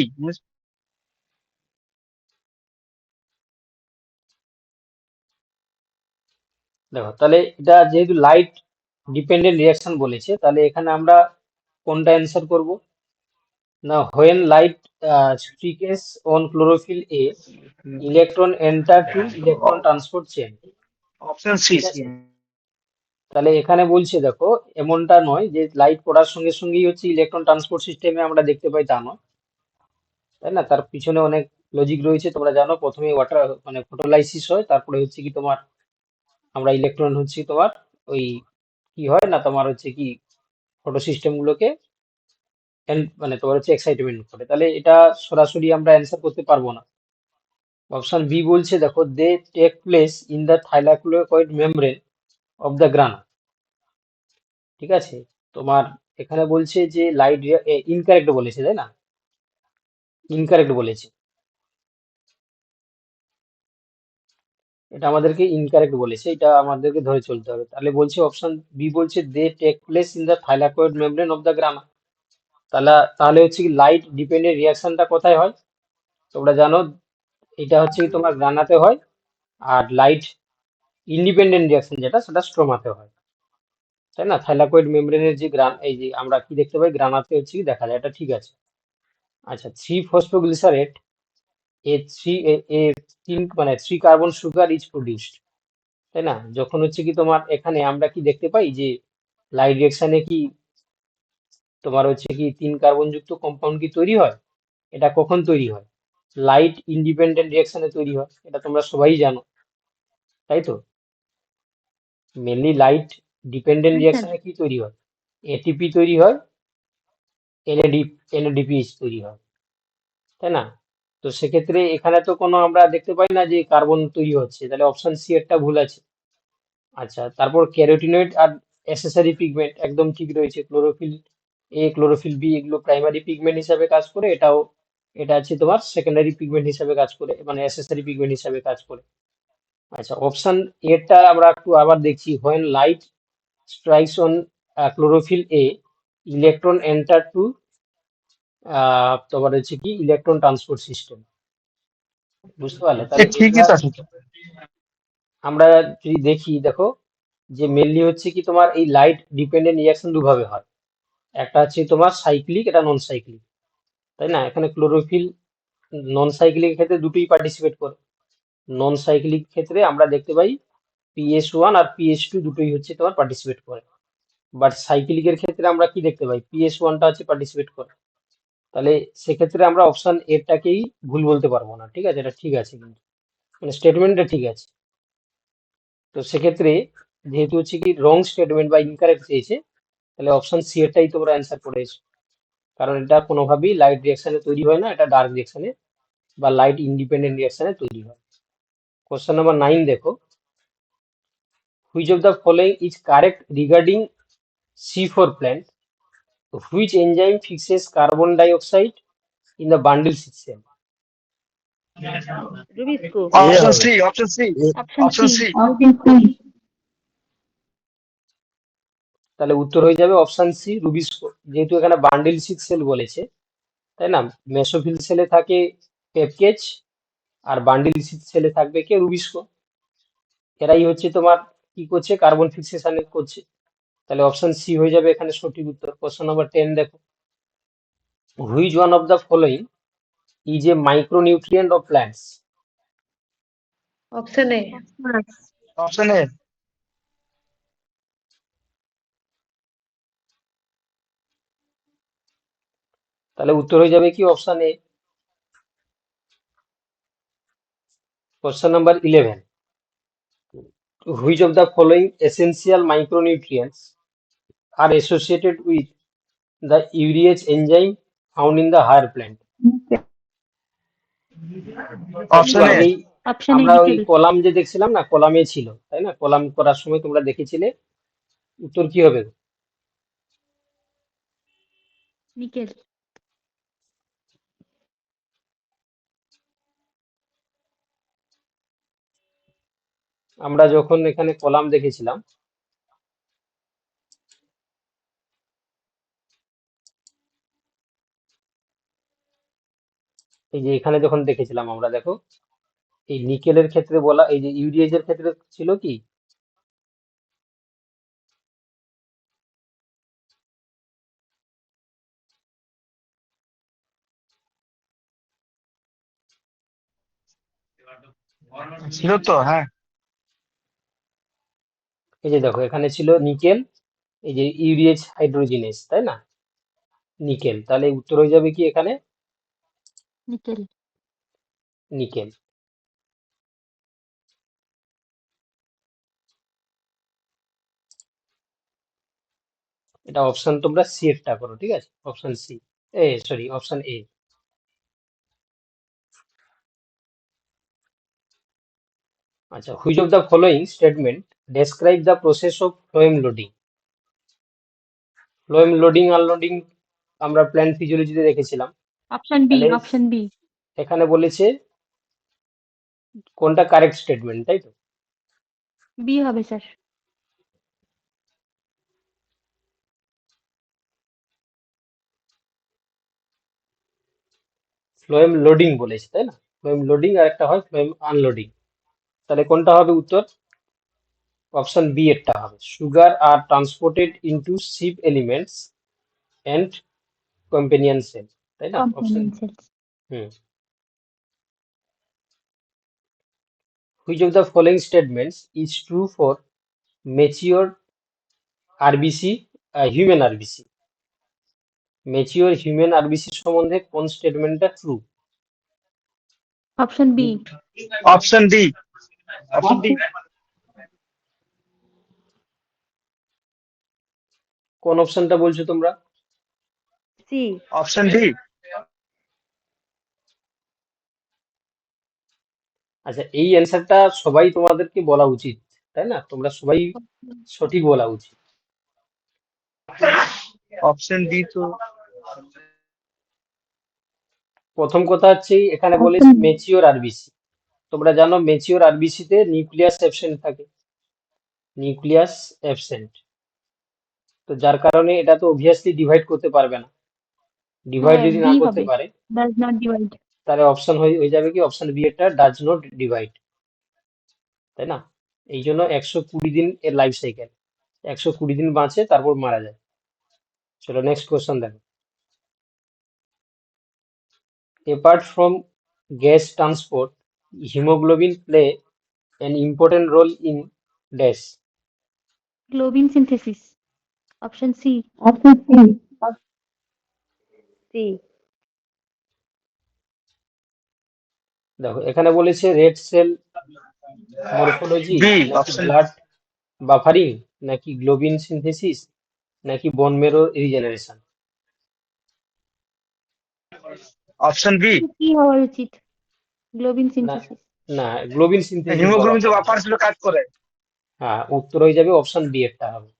দেখো, তাহলে এটা যেহেতু লাইট ডিপেন্ডেন্ট রিয়াকশন বলেছে, তাহলে এখানে আমরা কোনটা অ্যান্সার করব না, when light strikes on chlorophyll A, electron enter to electron transport chain, option C. ঠিক আছে। তাহলে এখানে বলছে দেখো, এমনটা নয় যে লাইট পড়ার সঙ্গে সঙ্গেই হচ্ছে ইলেকট্রন ট্রান্সপোর্ট সিস্টেমে আমরা দেখতে পাই, তা নয়, তাই না, তার পিছনে অনেক লজিক রয়েছে। তোমরা জানো প্রথমে ওয়াটার মানে ফটোলাইসিস হয়, তারপরে হচ্ছে কি তোমার আমরা ইলেকট্রন হচ্ছে তোমার ওই কি হয় না তোমার হচ্ছে কি ফটো সিস্টেম গুলোকে মানে তোমার হচ্ছে এক্সাইটমেন্ট করে। তাহলে এটা সরাসরি আমরা অ্যান্সার করতে পারবো না। অপশন বি বলছে দেখো, they take place in the thylakoid membrane of the grana, ঠিক আছে। তোমার এখানে বলছে যে লাইট ইনকারেক্ট বলেছে, তাই না, ইনকারেক্ট বলেছে, এটা আমাদেরকে ইনকারেক্ট বলেছে, এটা আমাদেরকে ধরে চলতে হবে। তাহলে বলছে অপশন বি বলছে they take place in the thylakoid membrane of the grana. তাহলে তাহলে হচ্ছে কি লাইট ডিপেন্ডেন্ট রিয়াকশনটা কোথায় হয়, তোমরা জানো এটা হচ্ছে কি তোমার গ্রানাতে হয়, আর লাইট ইন্ডিপেন্ডেন্ট রিয়াকশন যেটা সেটা স্ট্রোমাতে হয়, তাই না। থাইলাকয়েড মেমব্রেনের যে এই যে আমরা কি দেখতে পাই, গ্রানাতে হচ্ছে কি দেখা যায়, এটা ঠিক আছে। আচ্ছা, 3-ফসফোগ্লিসারেট এ থ্রি এ তিন মানে 3 কার্বন সুগার ইজ প্রডিউসড, তাই না। যখন হচ্ছে কি তোমার এখানে আমরা কি দেখতে পাই যে লাইট রিঅ্যাকশনে কি তোমার হচ্ছে কি 3 কার্বন যুক্ত কম্পাউন্ড কি তৈরি হয়, এটা কখন তৈরি হয়, লাইট ইন্ডিপেন্ডেন্ট রিঅ্যাকশনে তৈরি হয়, এটা তোমরা সবাই জানো, তাই তো। মেনলি লাইট ডিপেন্ডেন্ট হ্যাঁ স্যার। রিঅ্যাকশনে কি তৈরি হয়, এটিপি তৈরি হয়, এনএডিপিএইচ তৈরি হয়, তাই না। তো সেক্ষেত্রে এখানে তো কোনো আমরা দেখতে পাই না যে কার্বন তৈরি হচ্ছে, তাহলে অপশন সি একটা ভুল আছে। আচ্ছা, তারপর ক্যারোটিনয়েড আর অ্যাক্সেসরি পিগমেন্ট একদম ঠিক রয়েছে, ক্লোরোফিল এ, ক্লোরোফিল বি এগুলো প্রাইমারি পিগমেন্ট হিসাবে কাজ করে, এটা আছে তোমার সেকেন্ডারি পিগমেন্ট হিসাবে কাজ করে, মানে অ্যাক্সেসরি পিগমেন্ট হিসাবে কাজ করে। আচ্ছা, অপশন এটা আমরা একটু আবার দেখছি, when light strikes on chlorophyll A, electron enter to তোমার হচ্ছে কি ইলেকট্রন ট্রান্সপোর্ট সিস্টেম, বুঝতে পারলে। তাহলে ঠিকই এটা তো আছে তো। আমরা যদি দেখি, দেখো যে মেনলি হচ্ছে কি তোমার এই লাইট ডিপেন্ডেন্ট রিয়াকশন দুভাবে হয়, একটা হচ্ছে তোমার সাইক্লিক, এটা নন সাইক্লিক, তাই না? এখানে ক্লোরোফিল নন সাইক্লিক ক্ষেত্রে দুটোই পার্টিসিপেট করে। নন সাইক্লিক ক্ষেত্রে আমরা দেখতে পাই PS1 আর PS2 দুটোই হচ্ছে তোমার পার্টিসিপেট করে, বাট সাইক্লিকের ক্ষেত্রে আমরা কি দেখতে পাই, PS1টা হচ্ছে পার্টিসিপেট করে। তাহলে সেক্ষেত্রে আমরা অপশন এটাকেই ভুল বলতে পারবো না, ঠিক আছে? এটা ঠিক আছে, কিন্তু মানে স্টেটমেন্টটা ঠিক আছে। তো সেক্ষেত্রে যেহেতু হচ্ছে কি রং স্টেটমেন্ট বা ইনকারেক্ট চেয়েছে, তাহলে অপশন সি এরটাই তোমরা অ্যান্সার করেছো, কারণ এটা কোনোভাবেই লাইট রিয়াকশনে তৈরি হয় না, এটা ডার্ক রিয়াকশনে বা লাইট ইন্ডিপেন্ডেন্ট রিয়াকশনে তৈরি হয়। কোশ্চেন নাম্বার 9 দেখো, which of the following is correct regarding C4 plant, which enzyme fixes carbon dioxide in the bundle system? Rubisco. এ অপশন হবে C, option C, option option C. C. তাহলে উত্তর হয়ে যাবে অপশন সি, রুবিস্কো। যেহেতু এখানে বান্ডিল সিক্স সেল বলেছে, তাই না? মেসোফিল সেলে থাকে পেপকেজ, আর বান্ডিল সিক্স সেলে থাকবে কে, রুবিস্কো। এরাই হচ্ছে তোমার কি করছে, কার্বন ফিক্সেশন করছে। তাহলে অপশন সি হয়ে যাবে এখানে সঠিক উত্তর। কোশ্চেন নাম্বার 10 দেখো, which one of the following is a micronutrient of plants? Option A. Option A. তাহলে উত্তর হয়ে যাবে কি, option A. Question number 11, which of the following essential micronutrients are associated with the urease enzyme found in the higher plant? Option A. আগেই অপশন এ আমরা ওই নিকেল। কলাম যে দেখছিলাম না, কলামে ছিল, তাই না? কলাম করার সময় তোমরা দেখেছিলে। উত্তর কি হবে? নিকেল। আমরা যখন এখানে কলাম দেখেছিলাম, এই যে এখানে যখন দেখেছিলাম আমরা, দেখো এই নিকেলের ক্ষেত্রে বলা, এই যে ইউরিয়েজের ক্ষেত্রে ছিল কি, ছিল তো, হ্যাঁ। এই যে দেখো এখানে ছিল নিকেল, এই যে ইউরিয়েজ হাইড্রোজিনেস, তাই না? নিকেল। তাহলে উত্তর হয়ে যাবে কি এখানে, নিকেল। নিকেল। এটা অপশন তোমরা সি এরটা করো, ঠিক আছে? Option C, sorry, option A. আচ্ছা, which of the following statement describe the process of phloem loading? Phloem loading unloading আমরা প্ল্যান্ট ফিজিওলজিতে দেখেছিলাম। Option B. তাহলে অপশন বি। এখানে বলেছে কোনটা কারেক্ট স্টেটমেন্ট, তাই তো? বি হবে স্যার। ফ্লোয়েম লোডিং বলেছে, তাই না? ফ্লোয়েম লোডিং আর একটা হয় ফ্লোয়েম আনলোডিং। তাহলে কোনটা হবে উত্তর? অপশন বি এরটা হবে, sugar are transported into sieve elements and companion cell, তাই না? Option, component cells. Hmm. Which of the following statements is true for mature RBC, human RBC? Mature human RBC সম্বন্ধে কোন স্টেটমেন্টটা true? Option B. Option D, option D. কোন অপশনটা বলছো তোমরা? সি। Option D. আচ্ছা, এই অ্যান্সারটা সবাই তোমাদেরকে বলা উচিত, তাই না? তোমরা সবাই সঠিক বলা উচিত। অপশন ডি তো। প্রথম কথা হচ্ছে এখানে বলেছে ম্যাচিওর আরবিসি। তোমরা জানো ম্যাচিওর আরবিসি তে নিউক্লিয়াস অ্যাবসেন্ট থাকে, নিউক্লিয়াস অ্যাবসেন্ট। তো যার কারণে এটা তো অবভিয়াসলি ডিভাইড করতে পারবে না। ডিভাইড হ্যাঁ, যদি না বি করতে হবে। পারে, ডাজ নট ডিভাইড। তাহলে অপশন হয়ে যাবে কি, অপশন বি এরটা ডাজ নট ডিভাইড, তাই না? এই জন্য 120 দিন এর লাইফ সাইকেল, 120 দিন বাঁচে তারপর মারা যায়। চলো নেক্সট কোশ্চেন দেখো। Apart from gas transport, hemoglobin play an important role in dash. Globin synthesis. Option C. C. দেখো এখানে বলেছে রেড সেল মরফোলজি, বি নাকি অপশন ব্লাড বাফারিং, নাকি গ্লোবিন সিনথেসিস, নাকি বোন মেরো রিজেনারেশন। Option B. কি হওয়া উচিত? গ্লোবিন না সিনথেসিস। না, গ্লোবিন সিনথেসিস বলা হিমোগ্লোবিন তো হবে না। বাফার ছিল কাজ করে। হ্যাঁ, উত্তর হয়ে যাবে অপশন বি এরটা হবে।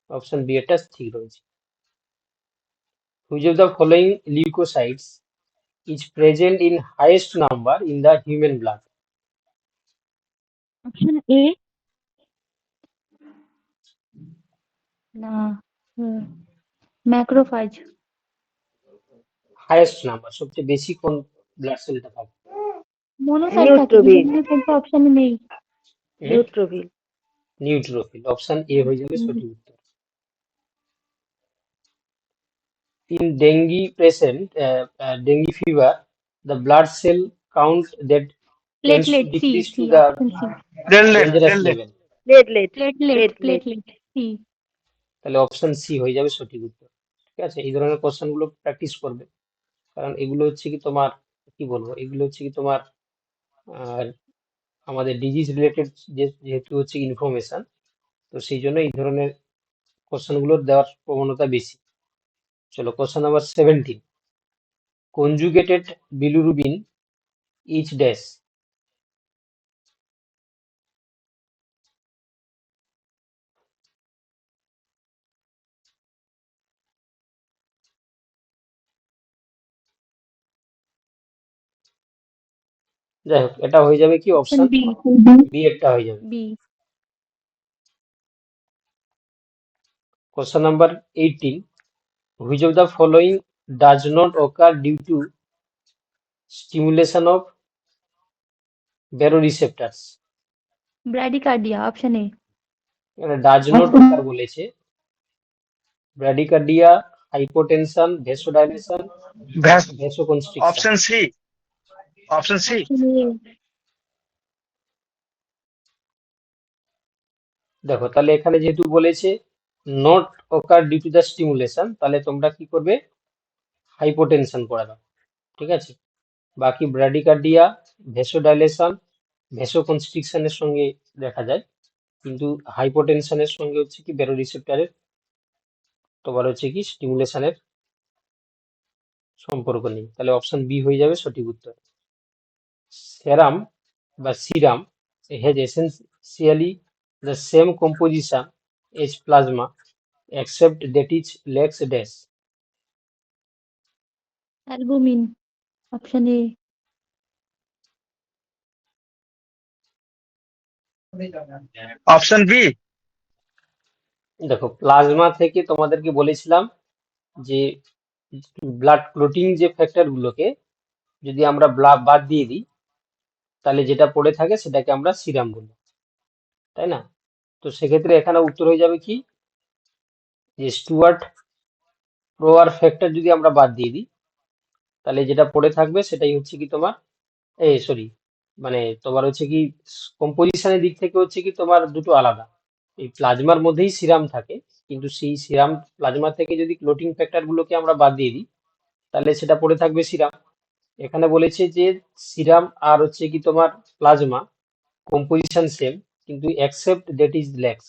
অপশন বি এরটা ঠিক রয়েছে। Which of the following leukocytes is present in highest number in the human blood? Option A. না, ম্যাক্রোফাজ। হাইয়েস্ট নাম্বার, সবচেয়ে বেশি কোন ব্লাড সেলটা থাকে? মনোসাইট থাকে, নিউট্রোফিল। হিমোগ্লোবিন তো অপশনে নেই। নিউট্রোফিল। নিউট্রোফিল, অপশন এ হয়ে যাবে সঠিক উত্তর। In dengue patient, dengue fever, the blood cell count that tends to platelet C, decrease C to the option C. Platelet dangerous platelet level. Platelet. Platelet platelet C. তাহলে অপশন সি হয়ে যাবে সঠিক উত্তর। ঠিক আছে, এই ধরনের কোশ্চেন গুলো প্র্যাকটিস করবে, কারণ এগুলো হচ্ছে কি তোমার, কি বলবো, এগুলো হচ্ছে কি তোমার আহ, আমাদের ডিজিজ রিলেটেড যেহেতু হচ্ছে ইনফরমেশন, তো সেই জন্য এই ধরনের কোশ্চেন গুলো দেওয়ার প্রবণতা বেশি। চলো question number 17। Conjugated bilirubin each dash. যাই হোক, এটা হয়ে যাবে কি অপশন অপশন বি। বি এরটা হয়ে যাবে। B. Question number 18. Which of the following does not occur due to stimulation of baroreceptors? Bradycardia option A. এখানে does not occur বলেছে। Bradycardia, hypotension, vasodilation, vasoconstriction. Option C. Option C. Option A. দেখো তাহলে এখানে যেহেতু বলেছে not occur due to the stimulation, তাহলে তোমরা কি করবে, হাইপোটেনশন করে দাও। ঠিক আছে, বাকি ব্র্যাডিকার্ডিয়া, ভেসোডাইলেশন, ভেসোকনস্ট্রিকশনের সঙ্গে দেখা যায়, কিন্তু হাইপোটেনশনের সঙ্গে হচ্ছে কি ব্যারোরিসেপ্টরের তোমার হচ্ছে কি স্টিমুলেশনের সম্পর্ক নেই। তাহলে অপশন বি হয়ে যাবে সঠিক উত্তর। সেরাম বা serum has essentially the same composition as plasma except that it lacks dash. Albumin option A. Option B. দেখো প্লাজমা থেকে তোমাদেরকে বলেছিলাম যে ব্লাড ক্লটিং যে ফ্যাক্টর গুলোকে যদি আমরা বাদ দিয়ে দিই, তাহলে যেটা পড়ে থাকে সেটাকে আমরা সিরাম বলি, তাই না? তো সেক্ষেত্রে এখানে উত্তর হয়ে যাবে কি, যে স্টুয়ার্ট প্রোয়ার ফ্যাক্টর যদি আমরা বাদ দিয়ে দিই, তাহলে যেটা পড়ে থাকবে সেটাই হচ্ছে কি তোমার, সরি, মানে তোমার হচ্ছে কি কম্পোজিশনের দিক থেকে হচ্ছে কি তোমার দুটো আলাদা। এই প্লাজমার মধ্যেই সিরাম থাকে, কিন্তু সেই সিরাম প্লাজমা থেকে যদি ক্লোটিং ফ্যাক্টর গুলোকে আমরা বাদ দিয়ে দিই, তাহলে সেটা পড়ে থাকবে সিরাম। এখানে বলেছে যে সিরাম আর হচ্ছে কি তোমার প্লাজমা কম্পোজিশন সেম, কিন্তু এক্সেপ্ট দ্যাট ইজ ল্যাক্স।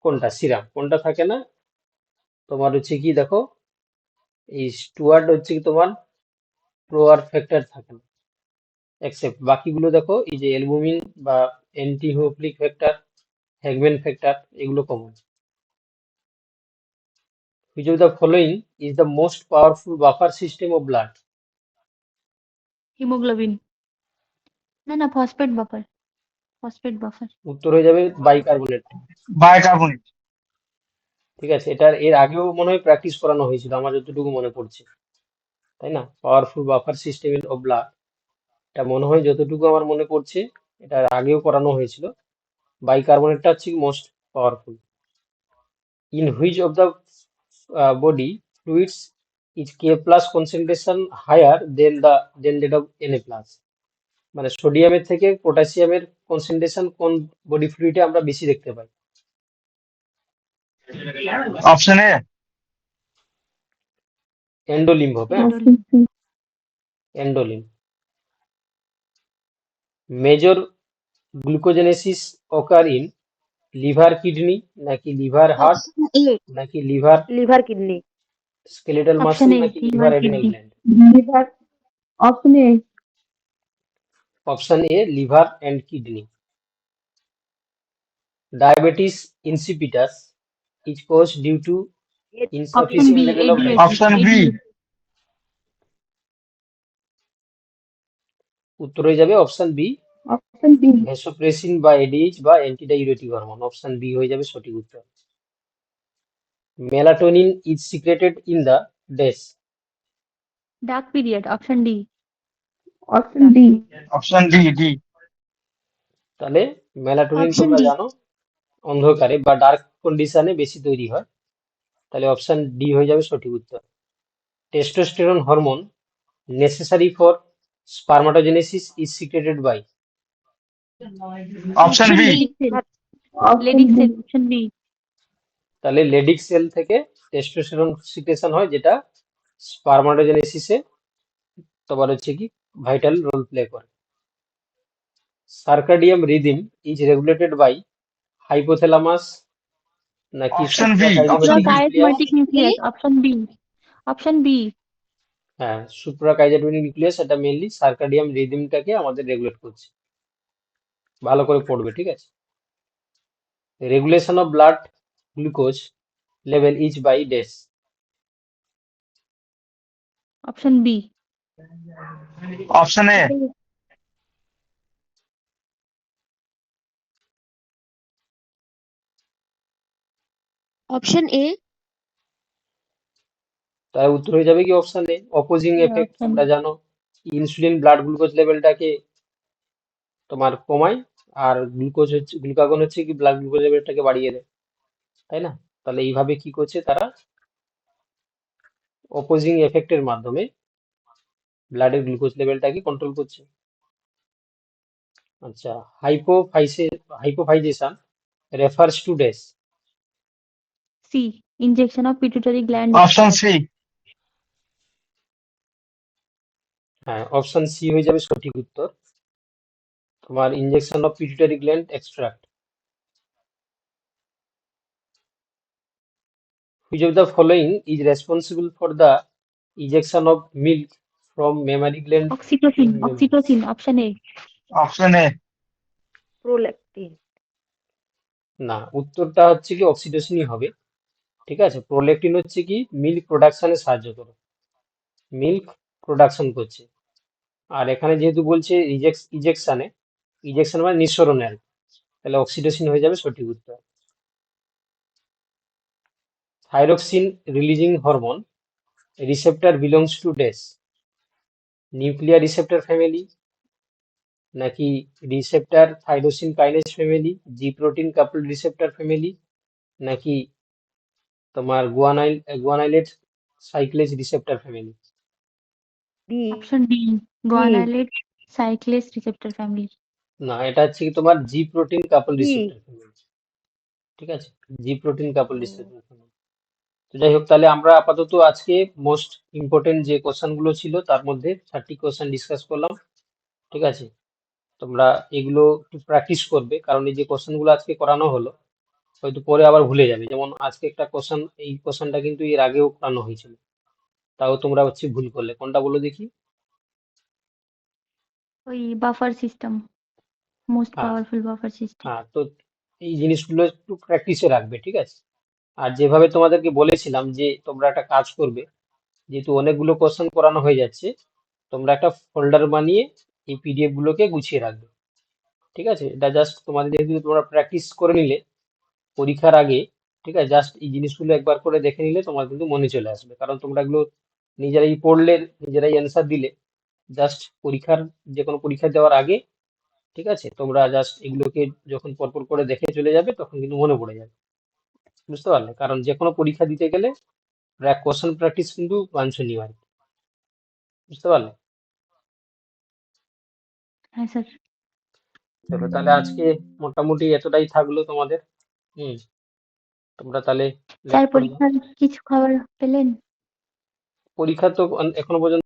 কোনটা? সিরাম। কোনটা থাকে না? তোমার হচ্ছে কি দেখো, এই স্টুয়ার্ড হচ্ছে কি তোমার প্রোয়ার ফ্যাক্টর থাকে না, এক্সেপ্ট বাকিগুলো দেখো, এই যে অ্যালবুমিন বা অ্যান্টি হিমোফিলিক ফ্যাক্টর, হ্যাগম্যান ফ্যাক্টর, এগুলো common. Which of the following is the most powerful buffer system of blood? Haemoglobin. না ফসফেট বাফার। Phosphate buffer. উত্তর হয়ে যাবে বাইকার্বনেট। বাইকার্বনেট। ঠিক আছে, এর আগেও মনে হয় প্র্যাকটিস করানো হয়েছিল আমার যতটুকু মনে পড়ছে, তাই না? Powerful buffer system of blood, এটা মনে হয় যতটুকু আমার মনে পড়ছে এটা আগেও করানো হয়েছিল। বাইকার্বনেটটা হচ্ছে most powerful. In which of the body fluids is K plus concentration higher than that of Na plus, মানে সোডিয়ামের থেকে পটাশিয়ামের কনসেন্ট্রেশন কোন বডি ফ্লুইডে আমরা বেশি দেখতে পাই? Option A. এন্ডোলিম্ফ হবে, হ্যাঁ, Option endolymph. Major gluconeogenesis occur in liver kidney নাকি লিভার হার্ট Option A. নাকি liver Liver kidney. Skeletal muscle Option A, নাকি liver liver adrenal kidney. Gland? Liver. Option A. Option A liver and kidney. Diabetes insipidus is caused due to Option insufficient B, level of ADH. Option B. উত্তর হয়ে যাবে option B, Option B. Vasopressin বা এডিএইচ বা অ্যান্টিডাইউরেটিক হরমোন। অপশন বি হয়ে যাবে সঠিক উত্তর। Melatonin is secreted in the dash. Dark period. Option D. Option D. Option D D. তাহলে মেলাটোনিন Option তোমরা D. জানো অন্ধকারে বা ডার্ক কন্ডিশনে বেশি তৈরি হয়, তাহলে অপশন ডি হয়ে যাবে সঠিক উত্তর। Testosterone hormone necessary for spermatogenesis is secreted by. Option B. Ledic cell. Ledic cell. Option B. তাহলে লেডিক সেল থেকে টেস্টোস্টেরন সিক্রেশন হয়, যেটা স্পারমাটোজেনেসিসে তোমার হচ্ছে কি ভাইটাল রোল প্লে করে। Circadian rhythm is regulated by hypothalamus নাকি Option B, option B. Suprachiasmatic nucleus. Option B. Option B. হ্যাঁ, সুপ্রাকাইজাটোনিক নিউক্লিয়াস, এটা মেইনলি সার্কাডিয়াম রিদিমটাকে আমাদের রেগুলেট করছে। ভালো করে পড়বে, ঠিক আছে। Regulation of blood glucose level is by dash. Option B. Option A. Option A. তার উত্তর হয়ে যাবে কি option A, opposing Yeah, effect. option তোমরা A. জানো ইনসুলিন ব্লাড গ্লুকোজ লেভেলটাকে তোমার কমায়, আর গ্লুকাগন হচ্ছে কি ব্লাড গ্লুকোজ লেভেলটাকে বাড়িয়ে দেয়, তাই না? তাহলে এইভাবে কি করছে তারা, অপোজিং এফেক্টের মাধ্যমে ব্লাডের গ্লুকোজ লেভেলটাকে কন্ট্রোল করছে। আচ্ছা, হাইপোফাইজেশন রেফার্স টু ডেস। C. Injection of pituitary gland. Option C. হ্যাঁ, অপশন সি হয়ে যাবে সঠিক উত্তর, তোমার injection of pituitary gland extract. Which of the following is responsible for the ejection of milk from mammary gland? Oxytocin. Oxytocin. Option A. Option A. Prolactin. না, উত্তরটা হচ্ছে কি অক্সিটোসিনই হবে, ঠিক আছে। প্রোলেকটিন হচ্ছে কি মিল্ক প্রোডাকশনে সাহায্য করে, মিল্ক প্রোডাকশন করছে। আর এখানে যেহেতু বলছে ইজেকশন মানে নিঃসরণে আর কি, তাহলে অক্সিটোসিন হয়ে যাবে সঠিক উত্তর। Thyroxine releasing hormone receptor belongs to ডেস। নিউক্লিয়ার রিসেপ্টর ফ্যামিলি নাকি receptor tyrosine kinase family, G protein coupled receptor family নাকি তোমার guanylate cyclase receptor family? D. Option D. Guanylate cyclase receptor family. না, এটা হচ্ছে কি তোমার জি প্রোটিন কাপল কি? রিসেপ্টর ফ্যামিলি, ঠিক আছে, জি প্রোটিন কাপল রিসেপ্টর ফ্যামিলি। তো যাই হোক, তাহলে আমরা আপাতত আজকে মোস্ট ইম্পর্টেন্ট যে কোশ্চেন গুলো ছিল তার মধ্যে 30 কোশ্চেন ডিসকাস করলাম, ঠিক আছে। তোমরা এগুলো একটু প্র্যাকটিস করবে, কারণ এই যে কোশ্চেন গুলো আজকে করানো হলো হয়তো পরে আবার ভুলে যাবে। যেমন আজকে একটা কোশ্চেন, এই কোশ্চেনটা কিন্তু এর আগেও করানো হয়েছিল, তাও তোমরা হচ্ছে ভুল করলে। কোনটা বলো দেখি? ওই বাফার সিস্টেম, মোস্ট হ্যাঁ পাওয়ারফুল বাফার সিস্টেম। হ্যাঁ, তো এই জিনিসগুলো একটু প্র্যাকটিসে রাখবে, ঠিক আছে। আর যেভাবে তোমাদেরকে বলেছিলাম যে তোমরা একটা কাজ করবে, যেহেতু অনেকগুলো কোশ্চেন করানো হয়ে যাচ্ছে, তোমরা একটা ফোল্ডার বানিয়ে এই পিডিএফ গুলোকে গুছিয়ে রাখবে, ঠিক আছে। এটা জাস্ট তোমাদের যেহেতু তোমরা প্র্যাকটিস করে নিলে পরীক্ষার আগে, ঠিক আছে, জাস্ট এই জিনিসগুলো একবার করে দেখে নিলে তোমার কিন্তু মনে চলে আসবে, কারণ তোমরা এগুলো নিজেরাই পড়লে, নিজেরাই অ্যান্সার দিলে, জাস্ট পরীক্ষার, যে কোনো পরীক্ষা দেওয়ার আগে, ঠিক আছে, তোমরা জাস্ট এগুলোকে যখন পরপর করে দেখে চলে যাবে তখন কিন্তু মনে পড়ে যাবে, বুঝতে পারলে? কারণ যে কোনো পরীক্ষা দিতে গেলে কোশ্চেন প্র্যাকটিস কিন্তু বাঞ্ছনীয় আর কি। বুঝতে পারলে? হ্যাঁ স্যার। চলো তাহলে আজকে মোটামুটি এতটাই থাকলো তোমাদের। হুম, তোমরা তাহলে স্যার লেট করবে। পরীক্ষার কিছু খবর পেলেন? পরীক্ষা তো এখনো পর্যন্ত